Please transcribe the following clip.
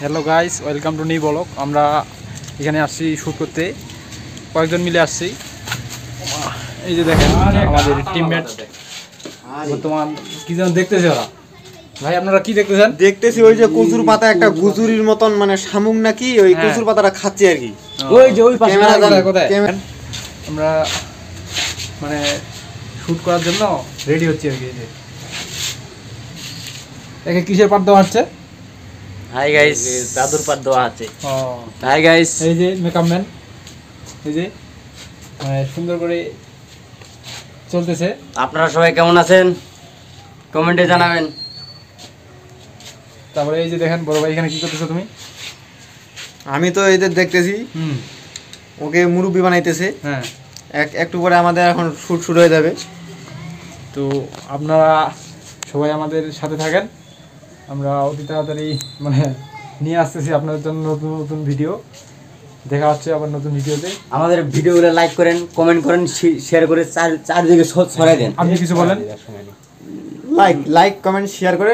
Hello guys, welcome to new blog. আমরা এখানে আসছি শ্যুট করতে, কয়েকজন মিলে আসছি। এই যে দেখেন আমাদের টিমমেট বর্তমান কি যেন দেখতেছে ওরা। ভাই আপনারা কি দেখতেছেন? দেখতেছি ওই যে কচুর পাতা একটা গুজুরির মতন মানে শামুক নাকি ওই কচুর পাতাটা খাচ্ছে আর কি। ওই যে ওই পাশে ক্যামেরা কোথায় আমরা মানে শ্যুট করার জন্য রেডি হচ্ছি আর কি। এই যে একে কিসের পাত দেওয়া হচ্ছে? হাই গাইস, দাদুর পাত দেওয়া আছে। ও হাই গাইস, এই যে মেকআপ ম্যান, এই যে মানে সুন্দর করে চলতেছে। আপনারা সবাই কেমন আছেন কমেন্টে জানাবেন। তারপরে এই যে দেখেন বড় ভাই এখানে কি করতেছো তুমি? আমি তো এদের দেখতেছি ওকে মুরব্বি বানাইতেছে। হ্যাঁ, একটু পরে আমাদের এখন শুট শুরু হয়ে যাবে। তো আপনারা সবাই আমাদের সাথে থাকেন। আমরা অতি তাড়াতাড়ি মানে নিয়ে আসতেছি আপনাদের জন্য নতুন নতুন ভিডিও। দেখা হচ্ছে আবার নতুন ভিডিওতে। আমাদের ভিডিওগুলো লাইক করেন, কমেন্ট করেন, শেয়ার করে চারদিকে ছড়াই দেন। আপনি কিছু বলেন? লাইক কমেন্ট শেয়ার করে